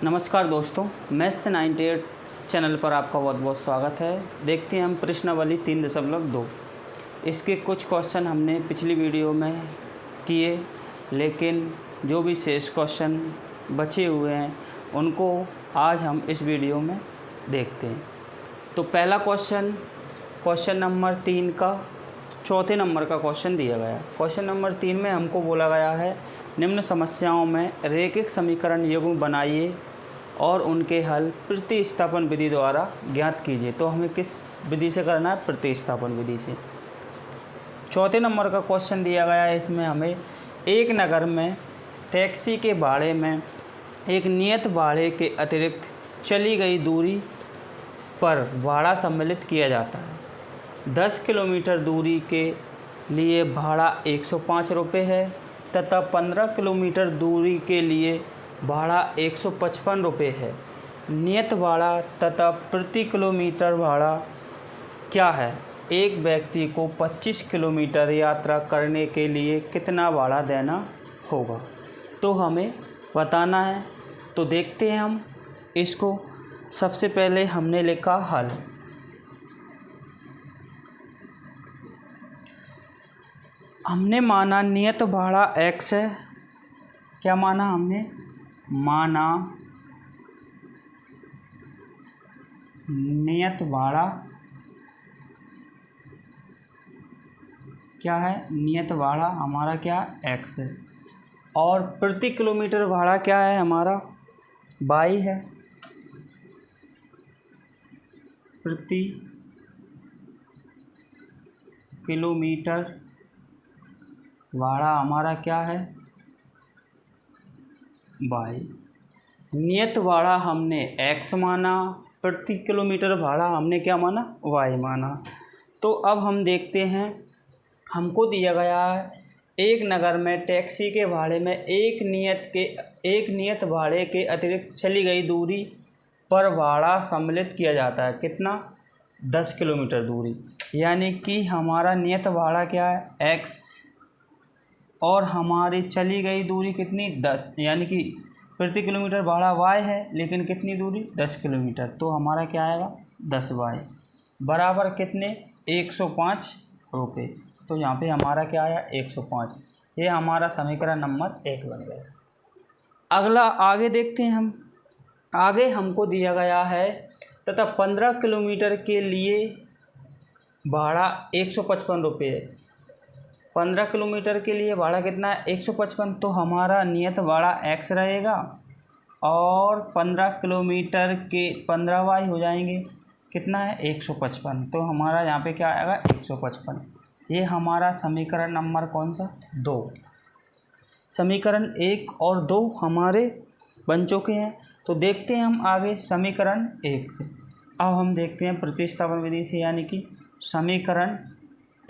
नमस्कार दोस्तों, maths 98 channel पर आपका बहुत बहुत स्वागत है। देखते हैं हम प्रश्नावली 3.2। इसके कुछ क्वेश्चन हमने पिछली वीडियो में किए, लेकिन जो भी शेष क्वेश्चन बचे हुए हैं उनको आज हम इस वीडियो में देखते हैं। तो पहला क्वेश्चन नंबर 3 का चौथे नंबर का क्वेश्चन दिया गया। क्वेश्चन नंबर 3 में हमको बोला गया है, निम्न समस्याओं में रैखिक समीकरण युग्म बनाइए और उनके हल प्रतिस्थापन विधि द्वारा ज्ञात कीजिए। तो हमें किस विधि से करना है? प्रतिस्थापन विधि से। चौथे नंबर का क्वेश्चन दिया गया है, इसमें हमें एक नगर में टैक्सी के भाड़े में एक नियत भाड़े के अतिरिक्त चली गई दूरी पर भाड़ा सम्मिलित किया जाता है। 10 किलोमीटर दूरी के लिए भाड़ा 105 रुपये है तथा 15 किलोमीटर दूरी के लिए भाड़ा 155 रुपये है। नियत भाड़ा तथा प्रति किलोमीटर भाड़ा क्या है? एक व्यक्ति को 25 किलोमीटर यात्रा करने के लिए कितना भाड़ा देना होगा? तो हमें बताना है। तो देखते हैं हम इसको। सबसे पहले हमने लिखा हल। हमने माना नियत भाड़ा x है। क्या माना हमने? माना नियत भाड़ा क्या है? नियत भाड़ा हमारा क्या? x है। और प्रति किलोमीटर भाड़ा क्या है? हमारा y है। प्रति किलोमीटर भाड़ा हमारा क्या है? y। नियत भाड़ा हमने x माना, प्रति किलोमीटर भाड़ा हमने क्या माना? y माना। तो अब हम देखते हैं, हमको दिया गया है एक नगर में टैक्सी के भाड़े में एक नियत भाड़े के अतिरिक्त चली गई दूरी पर भाड़ा सम्मिलित किया जाता है। कितना? 10 किलोमीटर दूरी। यानी कि हमारा नियत भाड़ा क्या है? x और हमारी चली गई दूरी कितनी? 10। यानी कि प्रति किलोमीटर भाड़ा y है, लेकिन कितनी दूरी? 10 किलोमीटर। तो हमारा क्या आएगा? 10y बराबर कितने? 105 रुपये। तो यहाँ पे हमारा क्या आया? 105। ये हमारा समीकरण नंबर 1 बन गया। अगला आगे देखते हैं हम। आगे हमको दिया गया है तथा 15 किलोमीटर के लिए भाड़ा 155 रुपये है। 15 किलोमीटर के लिए भाड़ा कितना है? 155। तो हमारा नियत भाड़ा x रहेगा और 15 किलोमीटर के 15y हो जाएंगे। कितना है? 155। तो हमारा यहाँ पे क्या आएगा? 155। ये हमारा समीकरण नंबर कौन सा? 2। समीकरण 1 और 2 हमारे बन चुके हैं। तो देखते हैं हम आगे समीकरण 1 से। अब हम देखते हैं प्रतिस्थापन विधि से, यानी कि समीकरण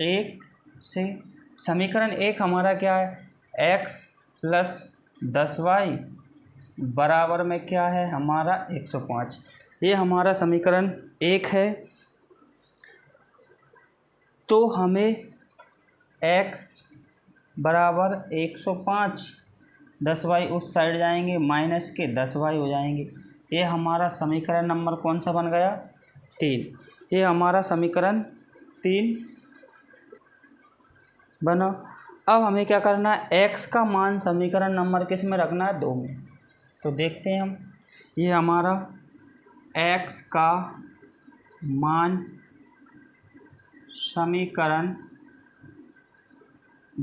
1 से। समीकरण 1 हमारा क्या है? x प्लस 10y बराबर में क्या है? हमारा 105। ये हमारा समीकरण 1 है। तो हमें x बराबर 105, 10y उस साइड जाएंगे, माइनस के 10y हो जाएंगे। ये हमारा समीकरण नंबर कौन सा बन गया? 3। ये हमारा समीकरण 3 बना। अब हमें क्या करना है? x का मान समीकरण नंबर किस में रखना है? 2 में। तो देखते हैं हम। ये हमारा x का मान समीकरण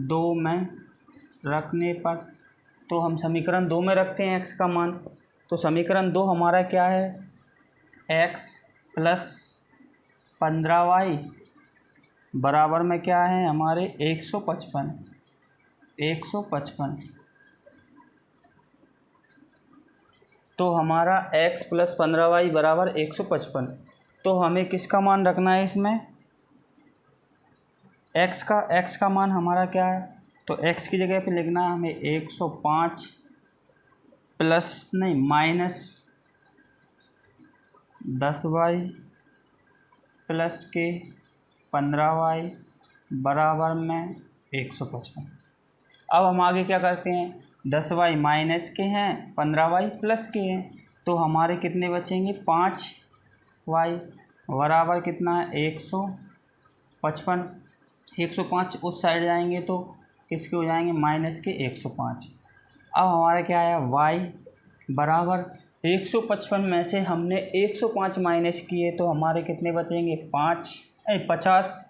2 में रखने पर, तो हम समीकरण 2 में रखते हैं x का मान। तो समीकरण 2 हमारा क्या है? x प्लस 15y बराबर में क्या है? हमारे 155। तो हमारा x प्लस 15y बराबर 155। तो हमें किसका मान रखना है इसमें? x का मान हमारा क्या है? तो x की जगह पे लिखना है हमें 105 माइनस 10y प्लस के 15y बराबर में 155। अब हम आगे क्या करते हैं? 10y माइनस के हैं, 15y प्लस के हैं, तो हमारे कितने बचेंगे 5y बराबर कितना है 155। 105 उस साइड जाएंगे तो किसके हो जाएंगे माइनस के 105। अब हमारा क्या आया y बराबर 155 में से हमने 105 माइनस किए तो हमारे कितने बचेंगे 50।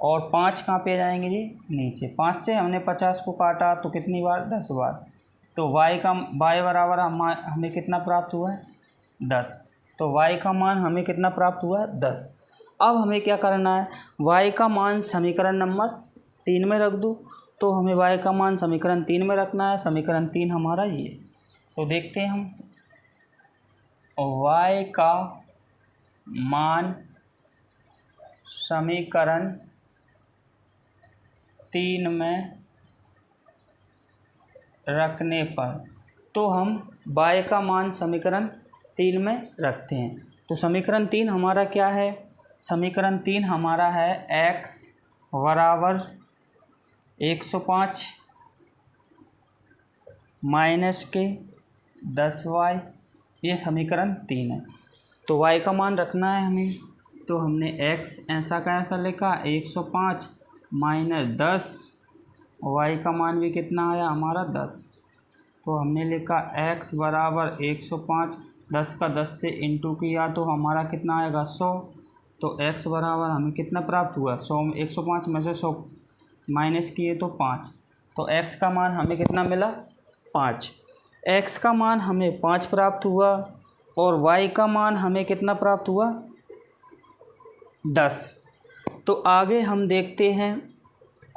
और 5 कहाँ पे जाएंगे जी नीचे। 5 से हमने 50 को काटा तो कितनी बार 10 बार। तो y बराबर हमें कितना प्राप्त हुआ है 10। तो y का मान हमें कितना प्राप्त हुआ है 10। अब हमें क्या करना है y का मान समीकरण नंबर 3 में रख दो। तो हमें y का मान समीकरण 3 में रखना है। समीकरण 3 हमारा ये। तो देखते हैं हम y का मान समीकरण 3 में रखने पर, तो हम y का मान समीकरण 3 में रखते हैं। तो समीकरण 3 हमारा क्या है, समीकरण 3 हमारा है x बराबर 105 माइनस के 10y, ये समीकरण 3 है। तो y का मान रखना है हमें, तो हमने x ऐसा का ऐसा लिखा 105 माइनस 10, y का मान भी कितना आया हमारा 10। तो हमने लिखा x बराबर 105, 10 का 10 से इंटू किया तो हमारा कितना आएगा 100। तो x बराबर हमें कितना प्राप्त हुआ 100 में 105 में से 100 माइनस किए तो 5। तो x का मान हमें कितना मिला 5। x का मान हमें 5 प्राप्त हुआ और y का मान हमें कितना प्राप्त हुआ 10। तो आगे हम देखते हैं,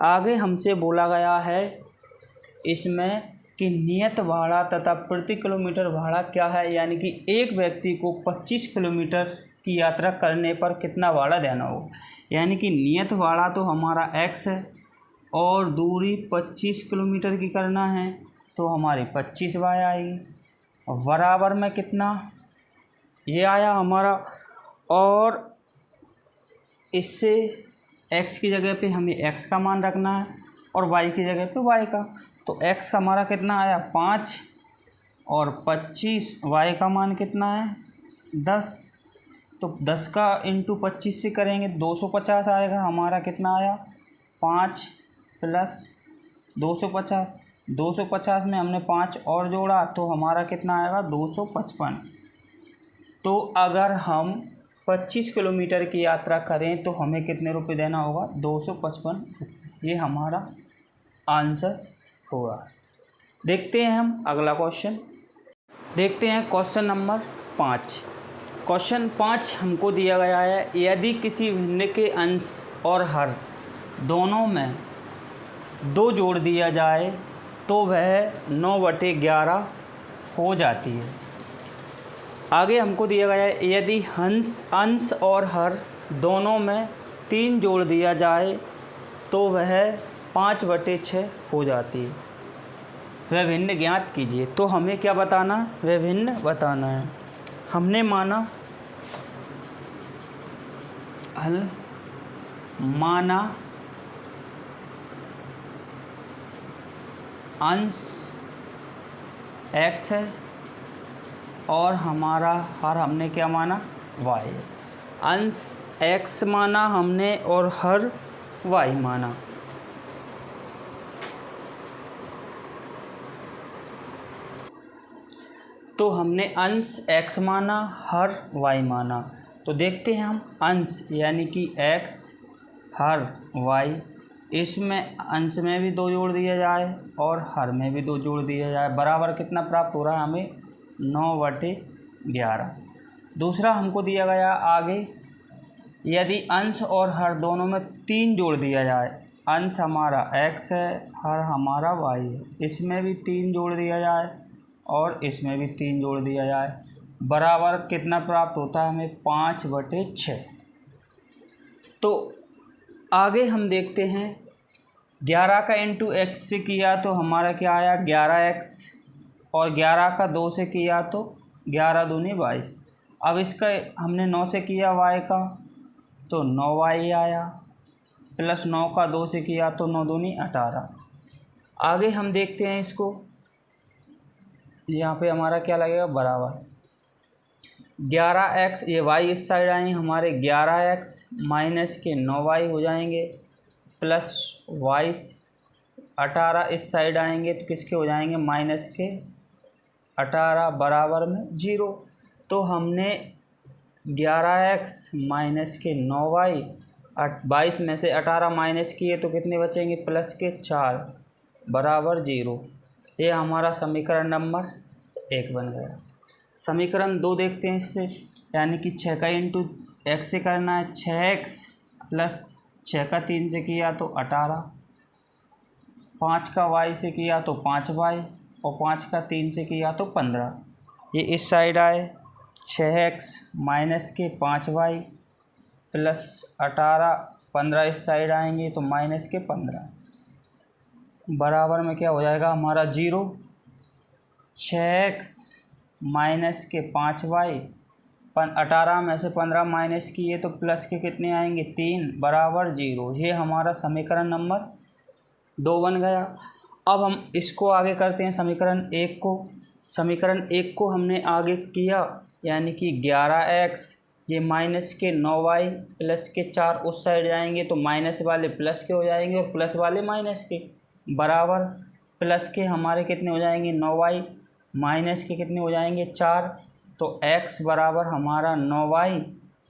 आगे हमसे बोला गया है इसमें कि नियत भाड़ा तथा प्रति किलोमीटर भाड़ा क्या है, यानी कि एक व्यक्ति को 25 किलोमीटर की यात्रा करने पर कितना भाड़ा देना होगा। यानी कि नियत भाड़ा तो हमारा x है और दूरी 25 किलोमीटर की करना है तो हमारी 25y आएगी और बराबर में कितना ये आया हमारा। और इससे x की जगह पे हमें x का मान रखना है और y की जगह पे y का। तो x हमारा कितना आया 5 और 25, y का मान कितना है 10। तो 10 का इंटू 25 से करेंगे 250 आएगा हमारा। कितना आया 5 प्लस 250, 250 में हमने 5 और जोड़ा तो हमारा कितना आएगा 255। तो अगर हम 25 किलोमीटर की यात्रा करें तो हमें कितने रुपए देना होगा 255। ये हमारा आंसर होगा। देखते हैं हम अगला क्वेश्चन। देखते हैं क्वेश्चन नंबर 5। क्वेश्चन 5 हमको दिया गया है, यदि किसी भिन्न के अंश और हर दोनों में 2 जोड़ दिया जाए तो वह 9/11 हो जाती है। आगे हमको दिया गया है, यदि अंश और हर दोनों में 3 जोड़ दिया जाए तो वह 5/6 हो जाती है। वह भिन्न ज्ञात कीजिए। तो हमें क्या बताना, वह भिन्न बताना है। हमने माना हल माना अंश x है और हमारा हर हमने क्या माना y। अंश x माना हमने और हर y माना। तो हमने अंश x माना हर y माना। तो देखते हैं हम अंश यानी कि x हर y, इसमें अंश में भी 2 जोड़ दिया जाए और हर में भी 2 जोड़ दिया जाए, बराबर कितना प्राप्त हो रहा है हमें 9/11। दूसरा हमको दिया गया आगे, यदि अंश और हर दोनों में 3 जोड़ दिया जाए। अंश हमारा x है, हर हमारा y है, इसमें भी 3 जोड़ दिया जाए और इसमें भी 3 जोड़ दिया जाए, बराबर कितना प्राप्त होता है हमें 5/6। तो आगे हम देखते हैं 11 का इंटू x से किया तो हमारा क्या आया 11x और 11 का 2 से किया तो 11 दूनी 22। अब इसका हमने 9 से किया y का तो 9y आया, प्लस 9 का 2 से किया तो 9 दूनी 18। आगे हम देखते हैं इसको, यहाँ पे हमारा क्या लगेगा बराबर। 11x, ये y इस साइड आएंगे हमारे 11x माइनस के 9y हो जाएंगे, प्लस y 18 इस साइड आएंगे तो किसके हो जाएंगे माइनस के 18 बराबर में 0। तो हमने 11x माइनस के 9y 22 में से 18 माइनस किए तो कितने बचेंगे प्लस के 4 बराबर 0। ये हमारा समीकरण नंबर 1 बन गया। समीकरण 2 देखते हैं इससे, यानी कि 6 का इंटू एक्स से करना है, 6x प्लस 6 का 3 से किया तो 18, 5 का y से किया तो 5y और 5 का 3 से किया तो 15। ये इस साइड आए 6x माइनस के 5y प्लस 18, 15 इस साइड आएंगे तो माइनस के 15 बराबर में क्या हो जाएगा हमारा 0। 6x माइनस के 5y 18 में से 15 माइनस किए तो प्लस के कितने आएंगे 3 बराबर 0। ये हमारा समीकरण नंबर 2 बन गया। अब हम इसको आगे करते हैं समीकरण 1 को। समीकरण 1 को हमने आगे किया, यानी कि 11x ये माइनस के 9y प्लस के 4 उस साइड जाएंगे तो माइनस वाले प्लस के हो जाएंगे और प्लस वाले माइनस के बराबर, प्लस के हमारे कितने हो जाएंगे 9y माइनस के कितने हो जाएंगे 4। तो x बराबर हमारा 9y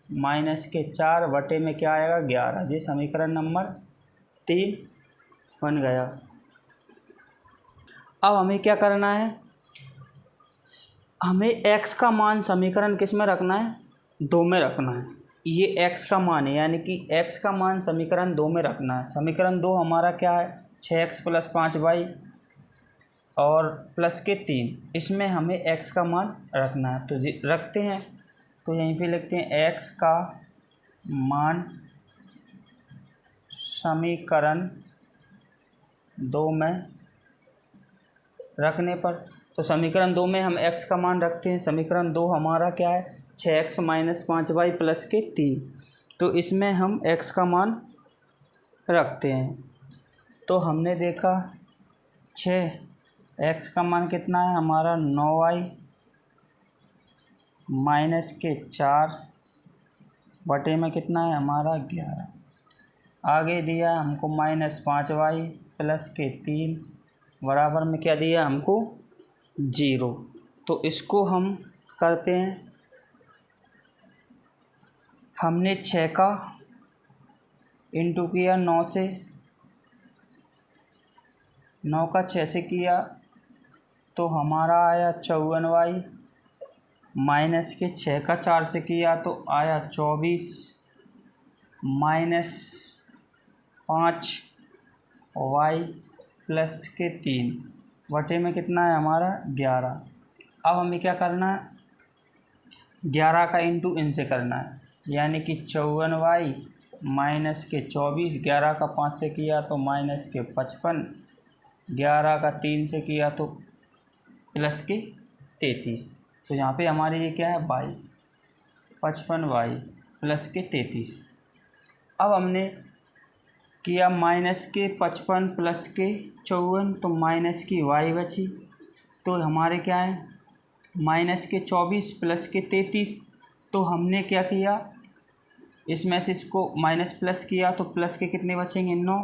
माइनस के 4 बटे में क्या आएगा 11। ये समीकरण नंबर 3 बन गया। अब हमें क्या करना है, हमें x का मान समीकरण किस में रखना है 2 में रखना है। ये x का मान है, यानी कि x का मान समीकरण 2 में रखना है। समीकरण 2 हमारा क्या है 6x प्लस 5y और प्लस के 3, इसमें हमें x का मान रखना है। तो रखते हैं, तो यहीं पे लिखते हैं x का मान समीकरण 2 में रखने पर, तो समीकरण 2 में हम x का मान रखते हैं। समीकरण 2 हमारा क्या है 6x माइनस 5y प्लस के 3, तो इसमें हम x का मान रखते हैं। तो हमने देखा 6x का मान कितना है हमारा 9y माइनस के 4 बटे में कितना है हमारा 11। आगे दिया हमको माइनस 5y प्लस के 3 बराबर में क्या दिया हमको 0। तो इसको हम करते हैं, हमने 6 का इंटू किया 9 से, 9 का 6 से किया तो हमारा आया 54y माइनस के 6 का 4 से किया तो आया 24 माइनस 5y प्लस के 3 बटे में कितना है हमारा 11। अब हमें क्या करना है 11 का इंटू इनसे करना है, यानी कि 54y माइनस के 24, 11 का 5 से किया तो माइनस के 55, 11 का 3 से किया तो प्लस के 33। तो यहाँ पे हमारे ये क्या है y 55y प्लस के 33। अब हमने किया माइनस के 55 प्लस के 54, तो माइनस की y बची, तो हमारे क्या है माइनस के 24 प्लस के 33। तो हमने क्या किया इसमें से इसको माइनस प्लस किया तो प्लस के कितने बचेंगे 9,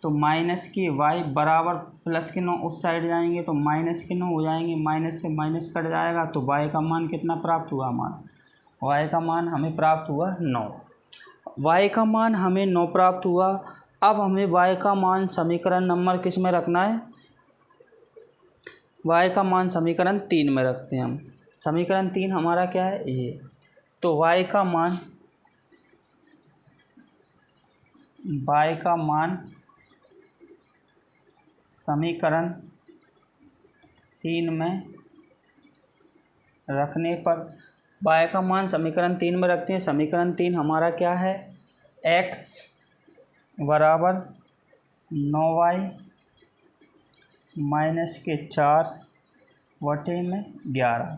तो माइनस की y बराबर प्लस के 9 उस साइड जाएंगे तो माइनस के 9 हो जाएंगे, माइनस से माइनस कट जाएगा तो y का मान कितना प्राप्त हुआ हमारा, y का मान हमें प्राप्त हुआ 9। y का मान हमें 9 प्राप्त हुआ। अब हमें y का मान समीकरण नंबर किस में रखना है, y का मान समीकरण 3 में रखते हैं हम। समीकरण 3 हमारा क्या है ये, तो y का मान समीकरण 3 में रखने पर, y का मान समीकरण 3 में रखते हैं। समीकरण 3 हमारा क्या है x बराबर 9y माइनस के 4 बटे में 11।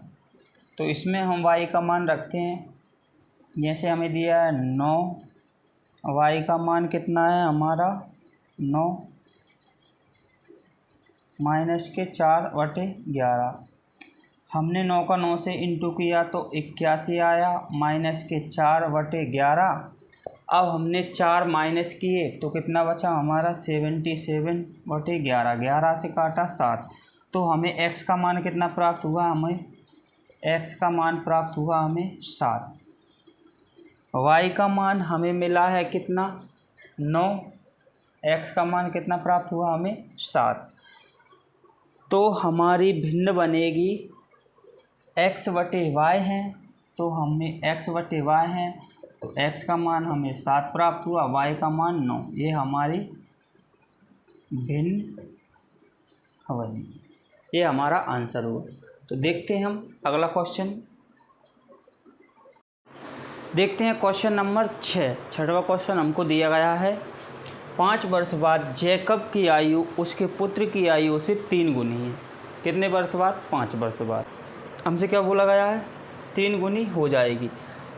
तो इसमें हम y का मान रखते हैं, जैसे हमें दिया है 9, y का मान कितना है हमारा 9 माइनस के 4 बटे 11। हमने 9 का 9 से इंटू किया तो 81 आया, माइनस के 4/11। अब हमने 4 माइनस किए तो कितना बचा हमारा 77/11, 11 से काटा 7। तो हमें x का मान कितना प्राप्त हुआ, हमें x का मान प्राप्त हुआ हमें 7। y का मान हमें मिला है कितना 9, x का मान कितना प्राप्त हुआ हमें 7। तो हमारी भिन्न बनेगी x/y है, तो हमें x/y है तो x का मान हमें 7 प्राप्त हुआ, y का मान 9। ये हमारी भिन्न बनी, ये हमारा आंसर हुआ। तो देखते हैं हम अगला क्वेश्चन। देखते हैं क्वेश्चन नंबर 6। छठवां क्वेश्चन हमको दिया गया है 5 वर्ष बाद जैकब की आयु उसके पुत्र की आयु से 3 गुनी है। कितने वर्ष बाद, 5 वर्ष बाद। हमसे क्या बोला गया है, 3 गुनी हो जाएगी।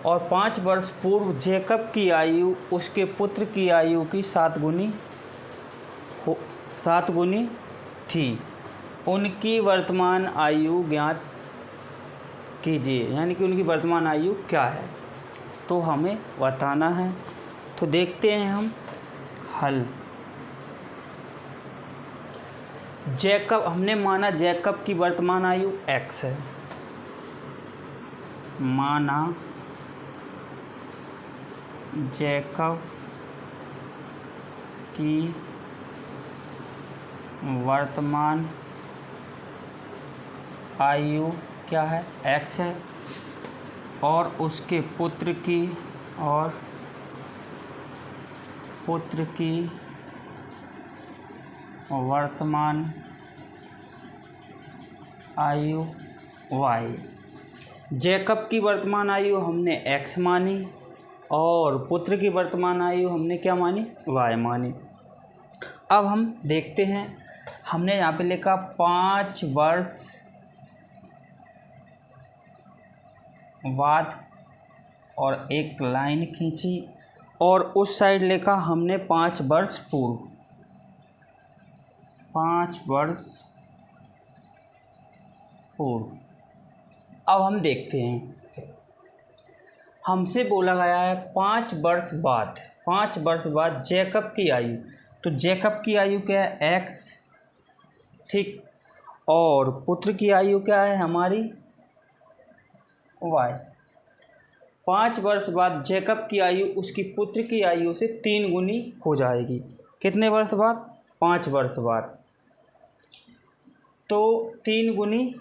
और 5 वर्ष पूर्व जैकब की आयु उसके पुत्र की आयु की 7 गुनी थी। उनकी वर्तमान आयु ज्ञात कीजिए, यानी कि उनकी वर्तमान आयु क्या है, तो हमें बताना है। तो देखते हैं हम हल। जैकब, हमने माना जैकब की वर्तमान आयु x है, माना जैकब की वर्तमान आयु क्या है, x है, और उसके पुत्र की वर्तमान आयु y। जैकब की वर्तमान आयु हमने x मानी और पुत्र की वर्तमान आयु हमने क्या मानी, y मानी। अब हम देखते हैं, हमने यहाँ पे लिखा 5 वर्ष बाद और एक लाइन खींची, और उस साइड लिखा हमने 5 वर्ष पूर्व, 5 वर्ष पूर्व। अब हम देखते हैं, हमसे बोला गया है 5 वर्ष बाद, 5 वर्ष बाद जैकब की आयु। तो जैकब की आयु क्या है, x, ठीक, और पुत्र की आयु क्या है हमारी, y। 5 वर्ष बाद जैकब की आयु उसकी पुत्र की आयु से 3 गुनी हो जाएगी। कितने वर्ष बाद, 5 वर्ष बाद। तो 3 गुनी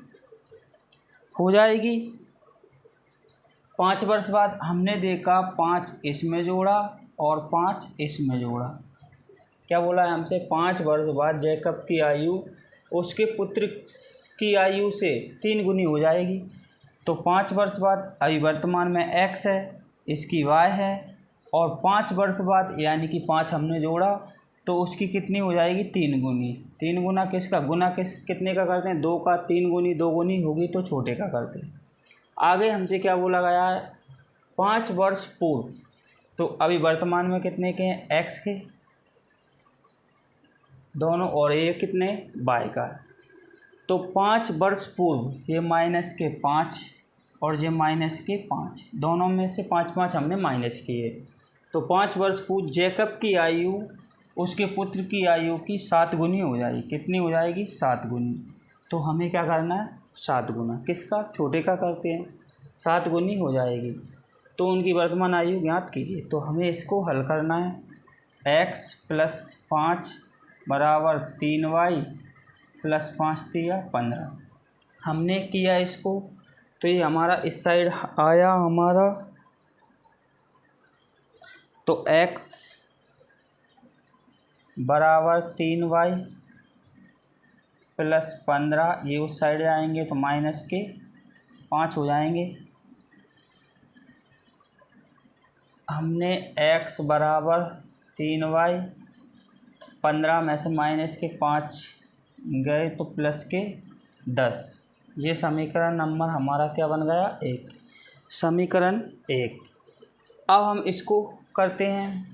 हो जाएगी। 5 वर्ष बाद हमने देखा 5 इसमें जोड़ा और 5 इसमें जोड़ा। क्या बोला है हमसे, 5 वर्ष बाद जैकब की आयु उसके पुत्र की आयु से 3 गुनी हो जाएगी। तो 5 वर्ष बाद, अभी वर्तमान में x है, इसकी y है, और 5 वर्ष बाद यानी कि 5 हमने जोड़ा तो उसकी कितनी हो जाएगी, 3 गुनी। 3 गुना किसका, गुना कितने का करते हैं, 2 का। 3 गुनी 2 गुनी होगी तो छोटे का करते हैं। आगे हमसे क्या बोला गया है, 5 वर्ष पूर्व। तो अभी वर्तमान में कितने के हैं, x के दोनों, और ये कितने, y का। तो 5 वर्ष पूर्व, ये माइनस के 5 और ये माइनस के 5, दोनों में से 5 हमने माइनस किए। तो 5 वर्ष पूर्व जैकब की आयु उसके पुत्र की आयु की 7 गुनी हो जाएगी। कितनी हो जाएगी, 7 गुनी। तो हमें क्या करना है, 7 गुना किसका, छोटे का करते हैं, 7 गुनी हो जाएगी। तो उनकी वर्तमान आयु ज्ञात कीजिए। तो हमें इसको हल करना है, x + 5 बराबर 3y + 5 दिया 15। हमने किया इसको, तो ये हमारा इस साइड आया हमारा। तो x बराबर 3y + 15, ये उस साइड आएंगे तो माइनस के 5 हो जाएंगे। हमने x बराबर 3y, 15 में से माइनस के 5 गए तो प्लस के 10। ये समीकरण नंबर हमारा क्या बन गया, 1, समीकरण 1। अब हम इसको करते हैं,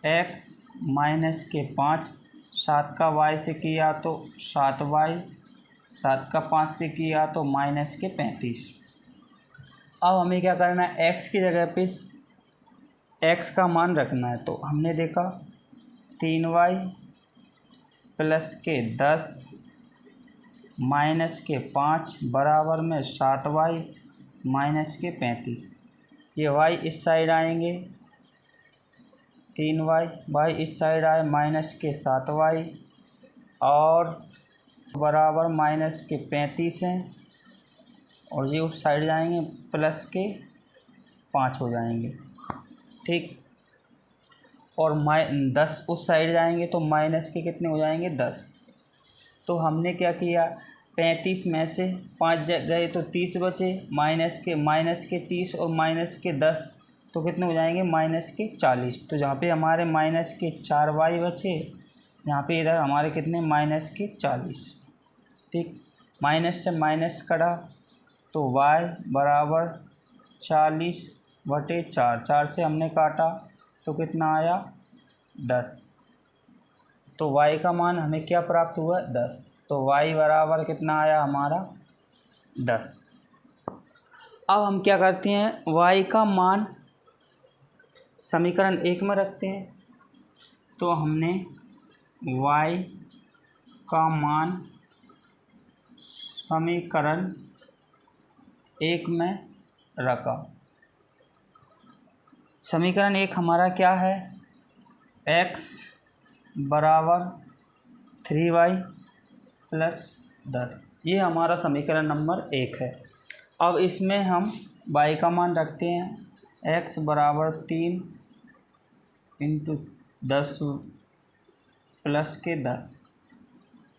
x माइनस के 5, 7 का y से किया तो 7y, 7 का 5 से किया तो माइनस के 35। अब हमें क्या करना है, x की जगह पे x का मान रखना है। तो हमने देखा 3y प्लस के 10 माइनस के 5 बराबर में 7y माइनस के 35। ये y इस साइड आएंगे, 3y इस साइड आए माइनस के 7y और बराबर माइनस के 35 हैं, और ये उस साइड जाएंगे प्लस के 5 हो जाएंगे, ठीक। और 10 उस साइड जाएंगे तो माइनस के कितने हो जाएंगे, 10। तो हमने क्या किया, 35 में से 5 गए तो 30 बचे, माइनस के 30 और माइनस के 10 तो कितने हो जाएंगे, माइनस के 40। तो जहाँ पे हमारे माइनस के 4y बचे, यहाँ पे इधर हमारे कितने, माइनस के 40, ठीक। माइनस से माइनस कटा तो y बराबर 40/4, 4 से हमने काटा तो कितना आया, 10। तो y का मान हमें क्या प्राप्त हुआ, 10। तो y बराबर कितना आया हमारा, 10। अब हम क्या करते हैं, y का मान समीकरण 1 में रखते हैं। तो हमने y का मान समीकरण 1 में रखा। समीकरण 1 हमारा क्या है, x बराबर 3y प्लस 10, ये हमारा समीकरण नंबर 1 है। अब इसमें हम y का मान रखते हैं, x बराबर 3 इंटू 10 प्लस के 10,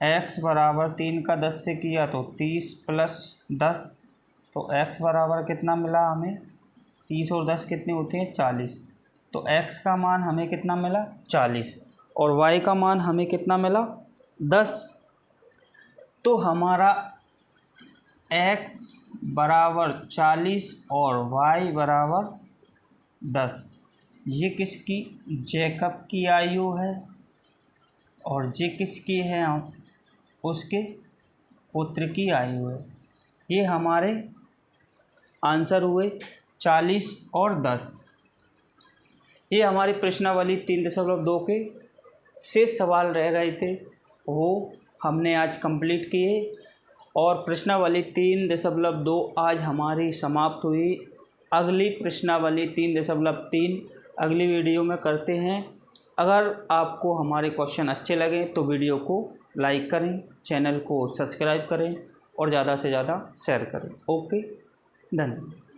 x बराबर 3 का 10 से किया तो 30 प्लस 10, तो x बराबर कितना मिला हमें, 30 और 10 कितने होते हैं, 40। तो x का मान हमें कितना मिला, 40, और y का मान हमें कितना मिला, 10। तो हमारा x बराबर 40 और y बराबर 10, ये किसकी, जैकब की आयु है, और ये किसकी है, उसके पुत्र की आयु है। ये हमारे आंसर हुए 40 और 10। ये हमारी प्रश्नावली 3.2 के शेष सवाल रह गए थे, वो हमने आज कंप्लीट किए, और प्रश्नावली 3.2 आज हमारी समाप्त हुई। अगली प्रश्नावली 3.3 अगली वीडियो में करते हैं। अगर आपको हमारे क्वेश्चन अच्छे लगे तो वीडियो को लाइक करें, चैनल को सब्सक्राइब करें और ज़्यादा से ज़्यादा शेयर करें। ओके, धन्यवाद।